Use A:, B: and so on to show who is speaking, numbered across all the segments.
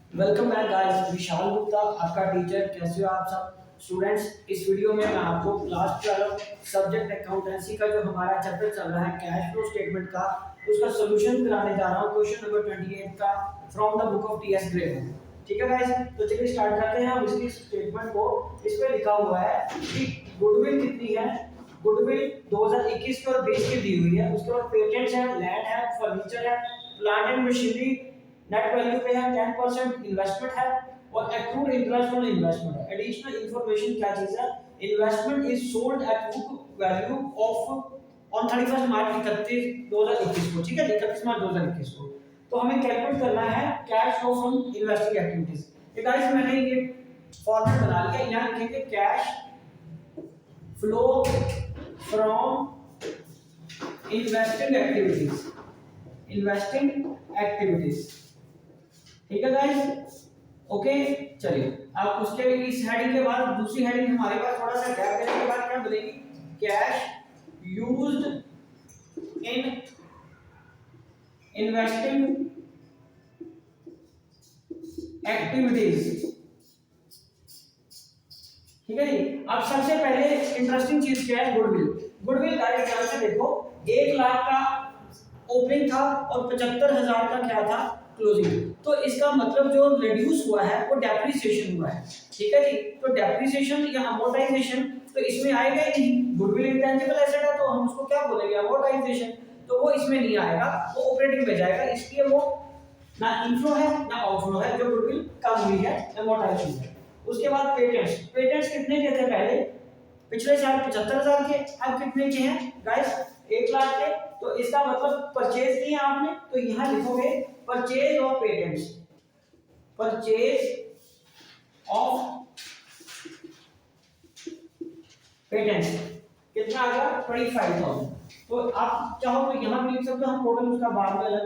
A: Welcome back guys, Vishal Gupta आपका teacher. कैसे हो आप सब स्टूडेंट्स। इस वीडियो में मैं आपको क्लास 12 सब्जेक्ट अकाउंटेंसी का जो हमारा चैप्टर चल रहा है कैश फ्लो स्टेटमेंट का, उसका सॉल्यूशन कराने जा रहा हूं। क्वेश्चन नंबर 28 का from the book of TS Grewal. ठीक है गाइस, तो चलिए स्टार्ट करते हैं। हम इसकी स्टेटमेंट को, इस पे लिखा हुआ है कि गुडविल कितनी है। गुडविल 2021 की और 20 की दी हुई है। उसके बाद पेटेंट्स है, लैंड है, फर्नीचर है, plant and machinery net value पे है, 10% इन्वेस्टमेंट है और एक्रूड इंटरेस्ट ऑन इन्वेस्टमेंट है। एडिशनल इंफॉर्मेशन क्या चीज है, investment is sold at book value of on 31 मार्च 2021 को। ठीक है, 31 मार्च 2021 को। तो हमें कैलकुलेट करना है cash flow from investing activities. ये गाइस मैंने ये फॉर्मूला बना लिया। यहां लिखेंगे cash flow from investing activities. Investing activities, ठीक है गाइस। ओके, चलिए अब उसके इस हेडिंग के बाद दूसरी हेडिंग हमारे पास थोड़ा सा गैप देने के बाद क्या बोलेगी, cash used in investing activities. ठीक है जी। अब सबसे पहले इंटरेस्टिंग चीज क्या है, गुडविल। गुडविल गाइस ध्यान से देखो, 1 लाख का ओपनिंग था और 75,000 का क्या था, क्लोजिंग। तो इसका मतलब जो रिड्यूस हुआ है वो डेप्रिसिएशन हुआ है। ठीक है जी। तो डेप्रिसिएशन या अमोर्टाइजेशन तो इसमें आएगा ही नहीं। गुडविल इंटेंजिबल एसेट है तो हम उसको क्या बोलेंगे, अमोर्टाइजेशन। तो वो इसमें नहीं आएगा, वो ऑपरेटिंग में जाएगा। इसलिए वो ना इनफ्लो है ना आउटफ्लो है। जो गुडविल कम हुई है, अमोर्टाइजेशन है। उसके बाद पेटेंट्स। पेटेंट्स कितने के थे पहले, पिछले साल 75,000 के, अब कितने के हैं गाइस, 1 लाख के। तो इसका मतलब परचेज किया आपने, तो यहां लिखोगे purchase of patents. Purchase of patents कितना आ गया, 25,000। तो आप चाहो तो यहां भी लिख सकते हो, हम टोटल उसका बाद में अलग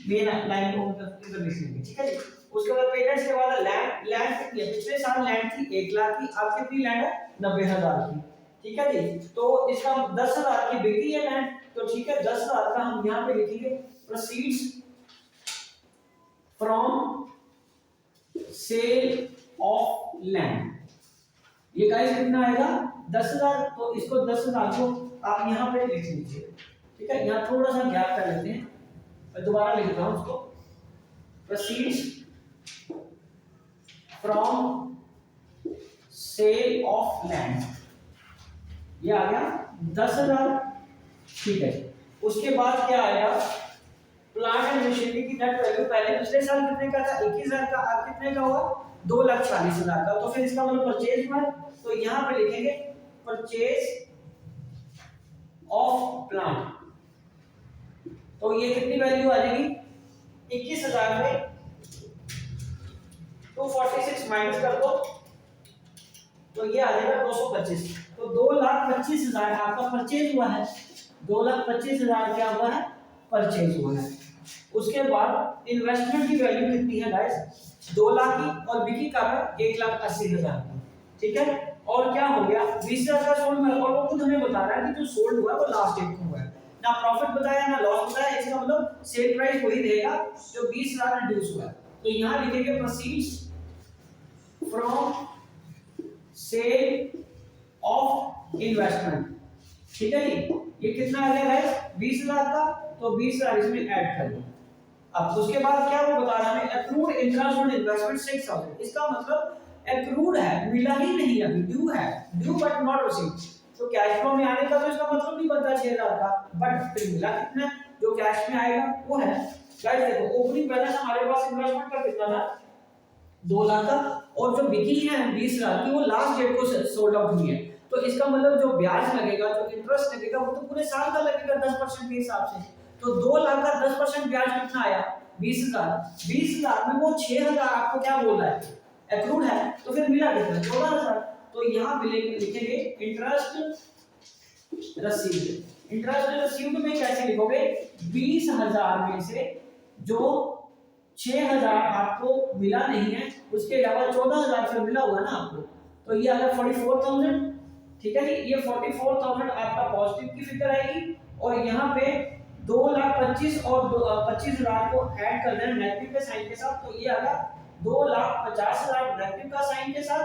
A: मेन लाइन को इधर लिख लेंगे। ठीक है जी। उसके बाद पेटेंट्स के बाद लैंड। लैंड कितनी है, पिछले साल लैंड थी 1 लाख की, अब कितनी लैंड है, 90,000 की। ठीक है जी। तो इसका 10,000 की बिक्री है लैंड, तो ठीक है 10,000 का हम यहां पे लिखेंगे proceeds from sale of land. ये गाइस कितना आएगा, 10,000। तो इसको 10,000 को आप यहां पे लिख लीजिए। ठीक है, यहां थोड़ा सा गैप कर लेते हैं, मैं दोबारा लिख रहा हूं उसको। Proceeds from sale of land, ये आ गया 10,000। ठीक है। उसके बाद क्या आएगा, प्लांट एंड मशीनरी की नेट वैल्यू पहले पिछले साल कितने का था, 21,000 का, अब कितने का हुआ, 2,40,000 का। तो फिर इसका मतलब परचेज हुआ। तो यहां पे लिखेंगे परचेज ऑफ प्लांट। तो ये कितनी वैल्यू आ जाएगी, 21,000 में 246 माइनस कर दो तो ये आ जाएगा 225। तो 2,25,000 आपका परचेज हुआ है। 2,25,000 क्या हुआ है, परचेज हुआ है। उसके बाद इन्वेस्टमेंट की वैल्यू कितनी है गाइस, 2 लाख की, और बिकी का है 1,80,000 की। ठीक है। और क्या हो गया, 20,000 का सोल्ड है, और वो खुद हमें बता रहा है कि जो सोल्ड हुआ है वो लास्ट डेट को हुआ है। ना प्रॉफिट बताया ना लॉस बताया। इसका मतलब सेल प्राइस वही रहेगा जो 20,000 रिड्यूस हुआ है। तो यहां लिखेंगे proceeds from sale of investment. ठीक है जी। ये कितना आ गया गाइस, 20,000 का। तो 20,000 इसमें ऐड कर दो। अब उसके बाद क्या वो बता रहा है, एक्रूड इंटरेस्ट ऑन इन्वेस्टमेंट 6,000। इसका मतलब एक्रूड है, मिला ही नहीं, अभी ड्यू है, ड्यू बट नॉट रिसीव्ड। तो कैश फ्लो में आने का तो इसका मतलब नहीं बनता 6,000 का, बट फिर मिला कितना, जो कैश में आएगा वो है। गाइस देखो, ओपनिंग बैलेंस हमारे पास इन्वेस्टमेंट का कितना था, 2 लाख का, और जो बिकी है 20,000 की, वो लास्ट डेट को सोल्ड आउट हुई है। तो इसका मतलब जो ब्याज लगेगा, जो इंटरेस्ट लगेगा, वो तो पूरे साल का लगेगा 10% के हिसाब से। तो 2 लाख का 10% ब्याज कितना आया, 20,000। 20,000 में वो 6,000 आपको क्या बोल रहा है, एक्रूड है। तो फिर मिला कितना, 14,000। तो यहाँ मिलेंगे, लिखेंगे इंटरेस्ट रसीव्ड। इंटरेस्ट रसीव्ड में कैसे लिखोगे, 20,000 में से जो 6,000 आपको मिला नहीं है, उसके अलावा 14,000 फिर मिला हुआ ना आपको, तो ये आ गया 44,000। ठीक है जी। ये 44,000 आपका पॉजिटिव की फिगर आएगी, और यहाँ पे 2,25,000 और 25,000 को ऐड कर देना नेगेटिव के साइन के साथ, तो ये आ गया 2,50,000 नेगेटिव का साइन के साथ।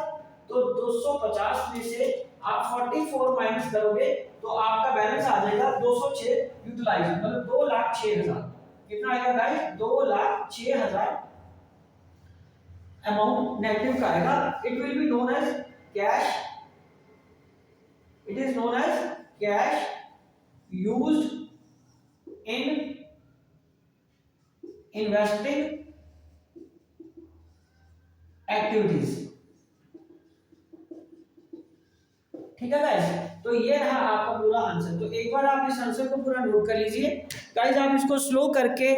A: तो 250 में से आप 44 माइनस करोगे तो आपका बैलेंस आ जाएगा 206 यूटिलाइज, मतलब 2,06,000। कितना आएगा गाइस? 2,06,000 अमाउंट नेगेटिव का आएगा। It will be known as cash, it is known as cash used in investing activities। ठीक है गाइस, तो ये रहा आपका पूरा आंसर। तो एक बार आप इस आंसर को पूरा नोट कर लीजिए गाइस। आप इसको स्लो करके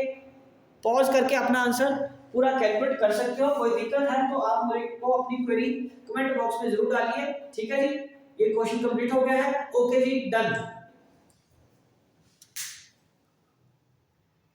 A: पॉज करके अपना आंसर पूरा कैलकुलेट कर सकते हो। कोई दिक्कत है तो आप मेरे को अपनी क्वेरी कमेंट बॉक्स में जरूर डालिए। ठीक है जी, ये क्वेश्चन कंप्लीट हो गया है। ओके जी, डन।